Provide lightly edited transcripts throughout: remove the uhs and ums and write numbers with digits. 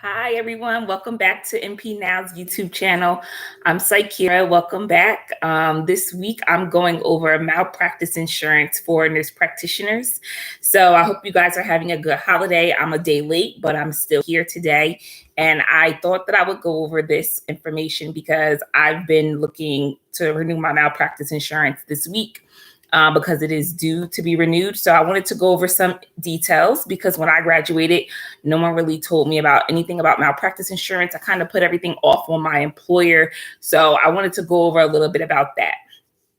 Hi, everyone. Welcome back to MP Now's YouTube channel. I'm Saikira. Welcome back. This week, I'm going over malpractice insurance for nurse practitioners. So I hope you guys are having a good holiday. I'm a day late, but I'm still here today. And I thought that I would go over this information because I've been looking to renew my malpractice insurance this week. Because it is due to be renewed. So I wanted to go over some details because when I graduated, no one really told me about anything about malpractice insurance. I kind of put everything off on my employer. So I wanted to go over a little bit about that.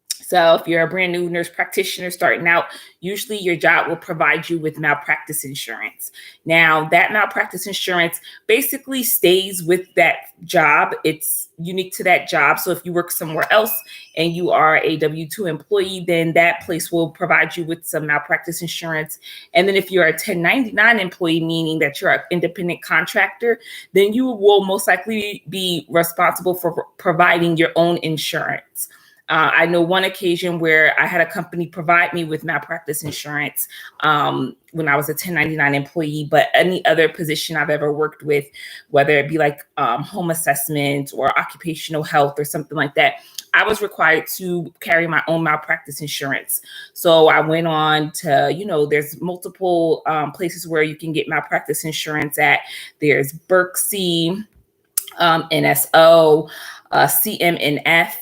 So if you're a brand new nurse practitioner starting out, usually your job will provide you with malpractice insurance. Now, that malpractice insurance basically stays with that job. It's unique to that job. So if you work somewhere else and you are a W-2 employee, then that place will provide you with some malpractice insurance. And then if you're a 1099 employee, meaning that you're an independent contractor, then you will most likely be responsible for providing your own insurance. I know one occasion where I had a company provide me with malpractice insurance when I was a 1099 employee, but any other position I've ever worked with, whether it be like home assessment or occupational health or something like that, I was required to carry my own malpractice insurance. So I went on to, there's multiple places where you can get malpractice insurance at. There's Berksey, NSO, CMNF.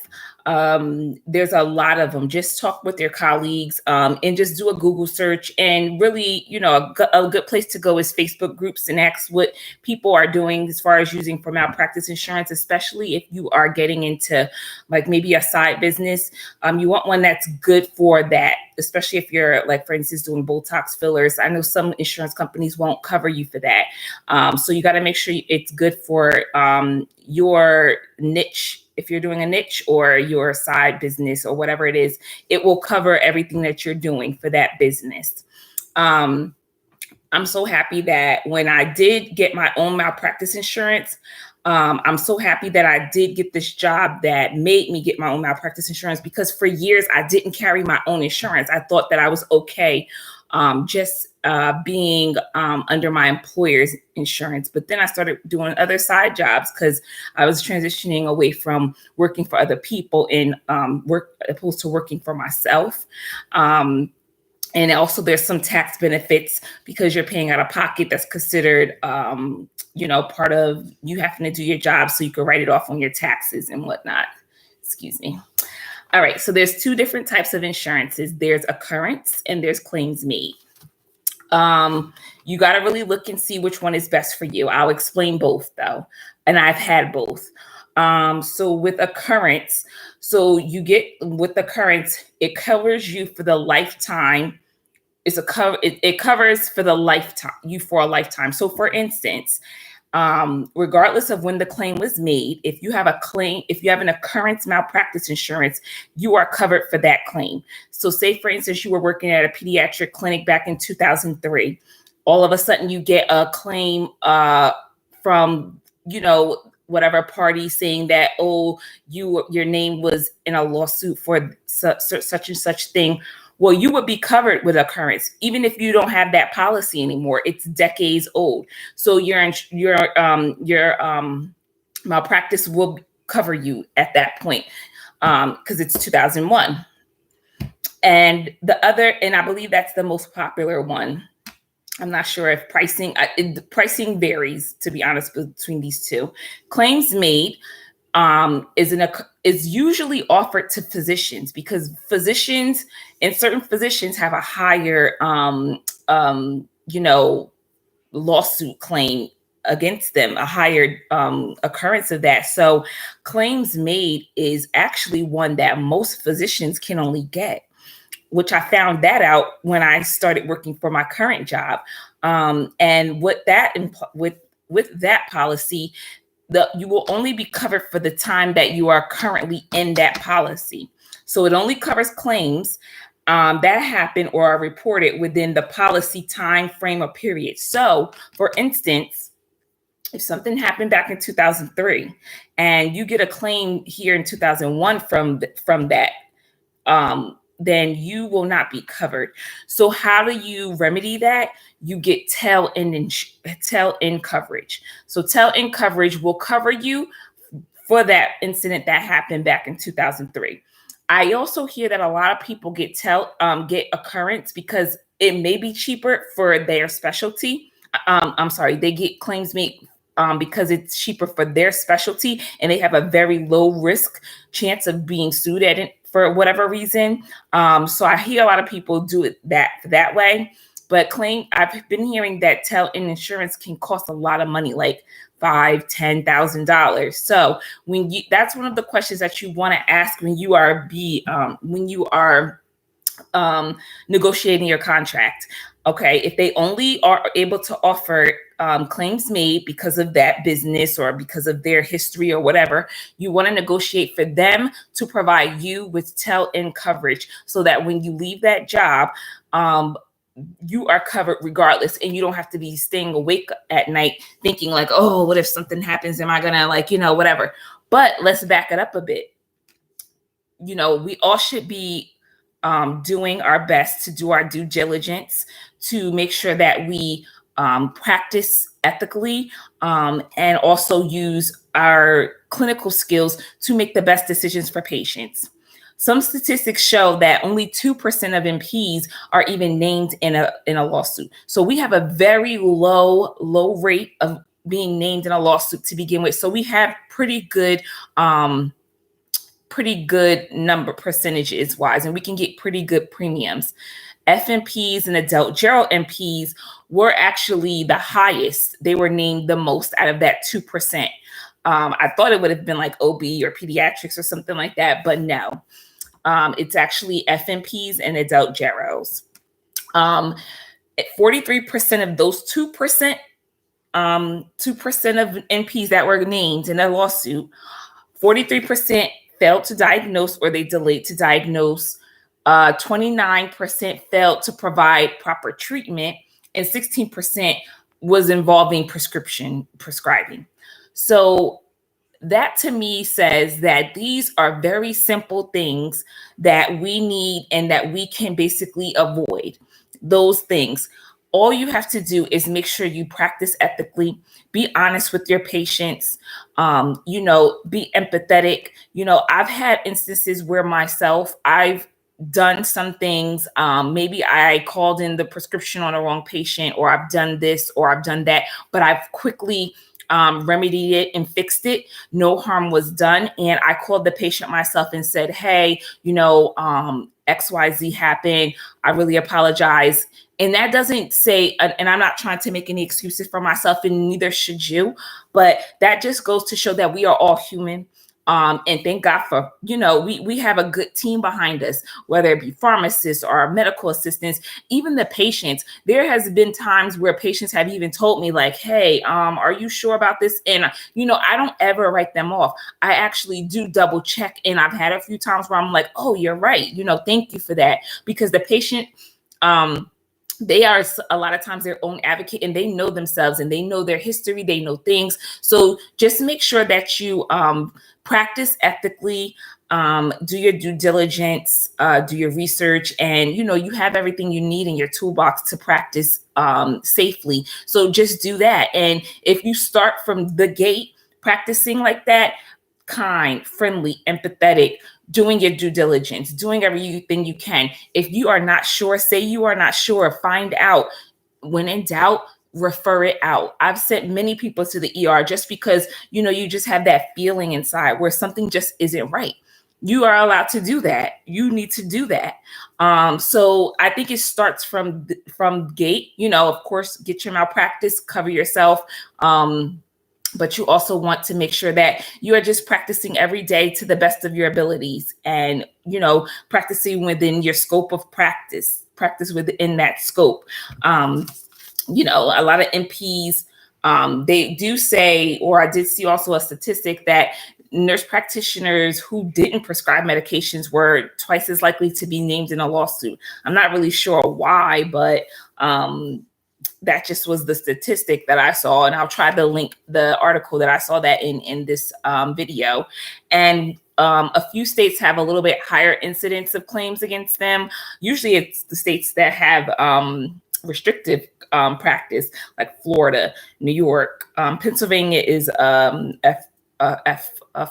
There's a lot of them. Just talk with your colleagues and just do a Google search. And really, a good place to go is Facebook groups and ask what people are doing as far as using for malpractice insurance, especially if you are getting into like maybe a side business. You want one that's good for that, especially if you're like, for instance, doing Botox fillers. I know some insurance companies won't cover you for that. So you got to make sure it's good for your niche. If you're doing a niche or your side business or whatever it is, it will cover everything that you're doing for that business. I'm so happy that when I did get my own malpractice insurance, I'm so happy that I did get this job that made me get my own malpractice insurance, because for years I didn't carry my own insurance. I thought that I was okay just being under my employer's insurance. But then I started doing other side jobs because I was transitioning away from working for other people and opposed to working for myself. And also there's some tax benefits because you're paying out of pocket that's considered, part of you having to do your job so you can write it off on your taxes and whatnot. Excuse me. All right, so there's two different types of insurances. There's Occurrence and there's Claims Made. You got to really look and see which one is best for you. I'll explain both though, and I've had both. So with Occurrence, with Occurrence, it covers you for the lifetime. It covers for the lifetime, you for a lifetime. So for instance, regardless of when the claim was made, if you have an occurrence malpractice insurance, you are covered for that claim. So say, for instance, you were working at a pediatric clinic back in 2003. All of a sudden you get a claim from, whatever party saying that, your name was in a lawsuit for such and such thing. Well, you would be covered with Occurrence, even if you don't have that policy anymore. It's decades old. So your malpractice will cover you at that point because it's 2001. And I believe that's the most popular one. I'm not sure if pricing varies, to be honest, between these two. Claims Made is usually offered to physicians because certain physicians have a higher, lawsuit claim against them, a higher occurrence of that. So Claims Made is actually one that most physicians can only get, which I found that out when I started working for my current job. And with that policy, you will only be covered for the time that you are currently in that policy. So it only covers claims that happen or are reported within the policy time frame or period. So, for instance, if something happened back in 2003 and you get a claim here in 2001 from that, then you will not be covered. So how do you remedy that? You get tail-end coverage. So tail-end coverage will cover you for that incident that happened back in 2003. I also hear that a lot of people get Occurrence because it may be cheaper for their specialty. I'm sorry, they get claims made because it's cheaper for their specialty and they have a very low risk chance of being sued at it for whatever reason. So I hear a lot of people do it that way. But I've been hearing that tail-end insurance can cost a lot of money, like $5,000-$10,000. So that's one of the questions that you want to ask when you are negotiating your contract. Okay, if they only are able to offer claims made because of that business or because of their history or whatever, you want to negotiate for them to provide you with tail-end coverage so that when you leave that job, you are covered regardless, and you don't have to be staying awake at night thinking like, oh, what if something happens? Am I gonna whatever? But let's back it up a bit. We all should be doing our best to do our due diligence to make sure that we practice ethically and also use our clinical skills to make the best decisions for patients. Some statistics show that only 2% of NPs are even named in a lawsuit. So we have a very low rate of being named in a lawsuit to begin with. So we have pretty good number percentages wise, and we can get pretty good premiums. FNPs and adult geral NPs were actually the highest. They were named the most out of that 2%. I thought it would have been like OB or pediatrics or something like that, but no. It's actually FNPs and adult geros. 43% of those 2% of NPs that were named in a lawsuit, 43% failed to diagnose or they delayed to diagnose. 29% failed to provide proper treatment, and 16% was involving prescribing. So that to me says that these are very simple things that we need and that we can basically avoid those things. All you have to do is make sure you practice ethically, be honest with your patients, be empathetic. I've had instances where I've done some things. Maybe I called in the prescription on a wrong patient, or I've done this or I've done that, but I've quickly remedied it and fixed it. No harm was done. And I called the patient myself and said, hey, XYZ happened. I really apologize. And that doesn't say, and I'm not trying to make any excuses for myself, and neither should you, but that just goes to show that we are all human. And thank God for, we have a good team behind us, whether it be pharmacists or medical assistants, even the patients. There has been times where patients have even told me like, hey, are you sure about this? And, I don't ever write them off. I actually do double check. And I've had a few times where I'm like, oh, you're right. Thank you for that. Because the patient, they are a lot of times their own advocate, and they know themselves and they know their history. They know things. So just make sure that you practice ethically, do your due diligence, do your research, and you have everything you need in your toolbox to practice safely. So just do that. And if you start from the gate practicing like that, kind, friendly, empathetic, doing your due diligence, doing everything you can. If you are not sure, say you are not sure, find out. When in doubt, refer it out. I've sent many people to the ER just because, you just have that feeling inside where something just isn't right. You are allowed to do that. You need to do that. So I think it starts from gate, of course, get your malpractice, cover yourself. But you also want to make sure that you are just practicing every day to the best of your abilities and, practicing within your scope of practice within that scope. A lot of NPs, they do say, or I did see also a statistic that nurse practitioners who didn't prescribe medications were twice as likely to be named in a lawsuit. I'm not really sure why, but that just was the statistic that I saw. And I'll try to link the article that I saw that in this video. And a few states have a little bit higher incidence of claims against them. Usually it's the states that have restrictive practice, like Florida, New York. Pennsylvania is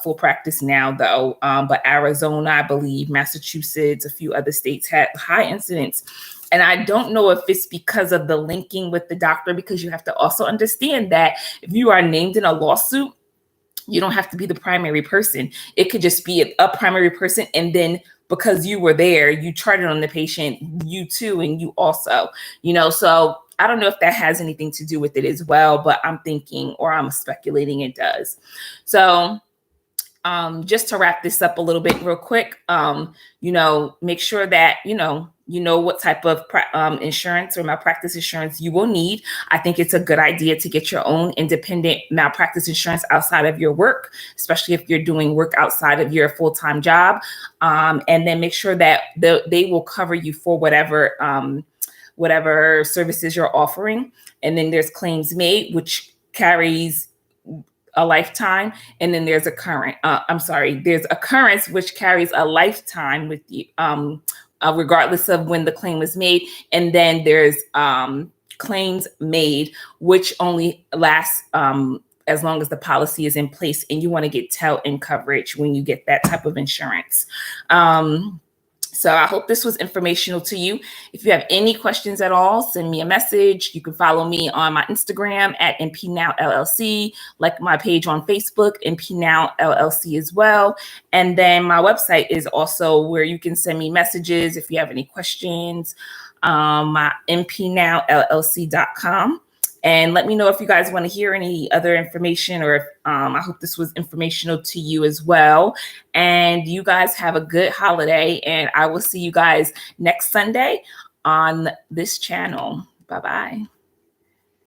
full practice now, though. But Arizona, I believe, Massachusetts, a few other states had high incidence. And I don't know if it's because of the linking with the doctor, because you have to also understand that if you are named in a lawsuit, you don't have to be the primary person. It could just be a primary person, and then because you were there, you charted on the patient, you too, and you also, so I don't know if that has anything to do with it as well, but I'm thinking, or I'm speculating it does. So just to wrap this up a little bit real quick, make sure that, you know what type of insurance or malpractice insurance you will need. I think it's a good idea to get your own independent malpractice insurance outside of your work, especially if you're doing work outside of your full-time job. And then make sure that they will cover you for whatever services you're offering. And then there's claims made, which carries a lifetime. And then there's there's occurrence, which carries a lifetime with you, regardless of when the claim was made. And then there's claims made, which only lasts as long as the policy is in place, and you want to get tail-end coverage when you get that type of insurance. So I hope this was informational to you. If you have any questions at all, send me a message. You can follow me on my Instagram at MPNowLLC, like my page on Facebook, MPNowLLC as well. And then my website is also where you can send me messages if you have any questions, my MPNowLLC.com. And let me know if you guys want to hear any other information, or if I hope this was informational to you as well. And you guys have a good holiday, and I will see you guys next Sunday on this channel. Bye-bye.